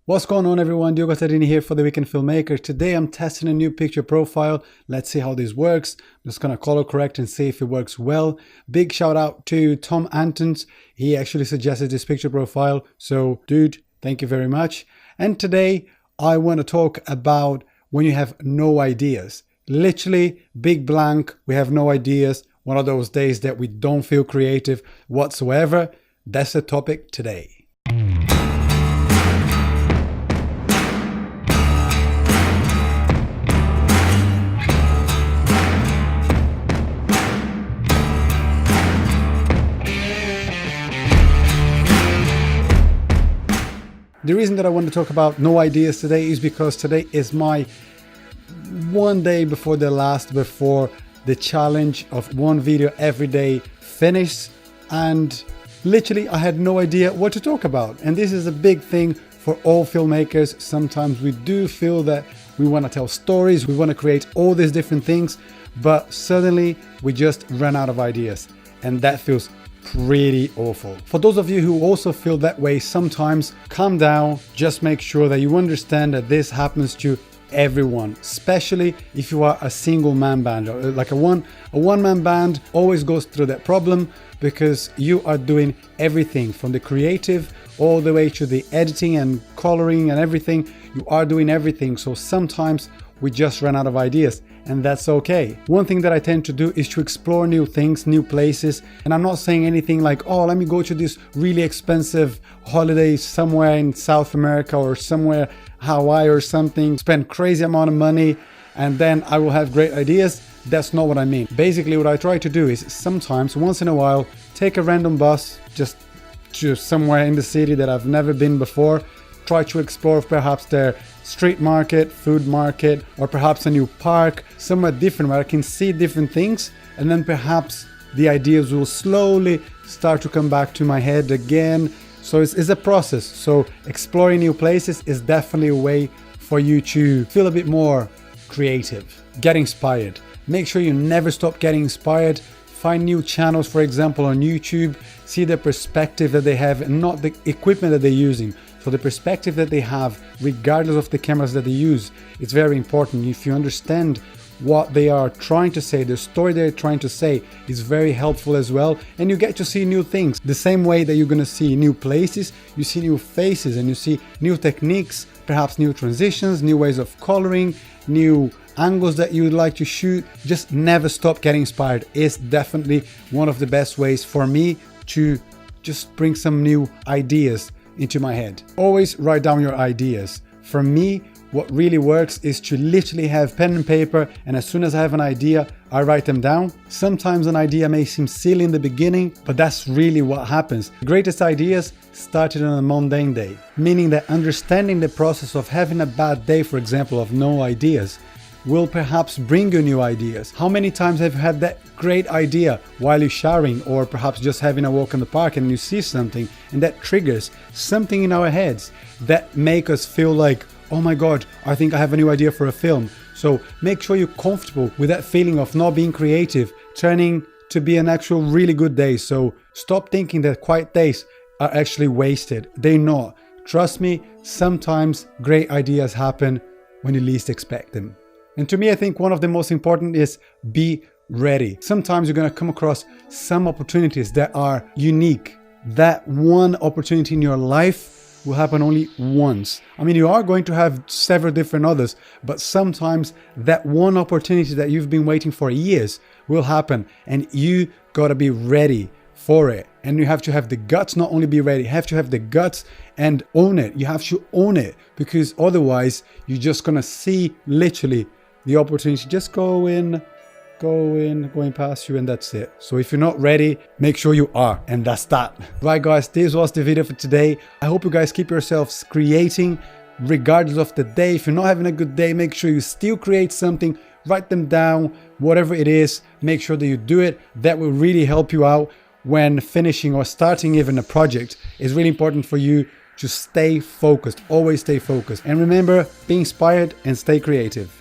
What's going on, everyone? Diogo Tarini here for The Weekend Filmmaker. Today I'm testing a new picture profile. Let's see how this works. I'm just gonna color correct and see if it works well. Big shout out to Tom Antons. He actually suggested this picture profile. So dude, thank you very much. And today I want to talk about when you have no ideas. Literally big blank, we have no ideas. One of those days that we don't feel creative whatsoever. That's the topic today. The reason that I want to talk about no ideas today is because today is my one day before the last, before the challenge of one video every day finished, and literally I had no idea what to talk about. And this is a big thing for all filmmakers. Sometimes we do feel that we want to tell stories, we want to create all these different things, but suddenly we just run out of ideas, and that feels pretty awful. For those of you who also feel that way sometimes, calm down. Just make sure that you understand that this happens to everyone, especially if you are a single man band. Like a one-man band always goes through that problem, because you are doing everything from the creative all the way to the editing and coloring and everything. You are doing everything, so sometimes we just run out of ideas, and that's okay. One thing that I tend to do is to explore new things, new places. And I'm not saying anything like, oh, let me go to this really expensive holiday somewhere in South America or somewhere Hawaii or something, spend crazy amount of money, and then I will have great ideas. That's not what I mean. Basically, what I try to do is sometimes, once in a while, take a random bus just to somewhere in the city that I've never been before. Try to explore perhaps their street market, food market, or perhaps a new park, somewhere different where I can see different things, and then perhaps the ideas will slowly start to come back to my head again. So it's a process. So exploring new places is definitely a way for you to feel a bit more creative, get inspired. Make sure you never stop getting inspired. Find new channels, for example, on YouTube, see the perspective that they have and not the equipment that they're using. So the perspective that they have, regardless of the cameras that they use, it's very important. If you understand what they are trying to say, the story they're trying to say, is very helpful as well. And you get to see new things. The same way that you're gonna see new places, you see new faces and you see new techniques, perhaps new transitions, new ways of coloring, new angles that you would like to shoot. Just never stop getting inspired. It's definitely one of the best ways for me to just bring some new ideas into my head. Always write down your ideas. For me, what really works is to literally have pen and paper, and as soon as I have an idea, I write them down. Sometimes an idea may seem silly in the beginning, but that's really what happens. The greatest ideas started on a mundane day, meaning that understanding the process of having a bad day, for example, of no ideas, will perhaps bring you new ideas. How many times have you had that great idea while you're showering, or perhaps just having a walk in the park, and you see something and that triggers something in our heads that make us feel like, oh my God, I think I have a new idea for a film. So make sure you're comfortable with that feeling of not being creative, turning to be an actual really good day. So stop thinking that quiet days are actually wasted. They're not. Trust me, sometimes great ideas happen when you least expect them. And to me, I think one of the most important is be ready. Sometimes you're going to come across some opportunities that are unique. That one opportunity in your life will happen only once. I mean, you are going to have several different others, but sometimes that one opportunity that you've been waiting for years will happen, and you got to be ready for it. And you have to have the guts, not only be ready, you have to have the guts and own it. You have to own it, because otherwise you're just going to see literally the opportunity just going past you, and that's it. So if you're not ready, make sure you are, and that's that. Right guys, this was the video for today. I hope you guys keep yourselves creating regardless of the day. If you're not having a good day, make sure you still create something. Write them down, whatever it is, make sure that you do it. That will really help you out when finishing or starting even a project. It's really important for you to stay focused. Always stay focused, and remember, be inspired and stay creative.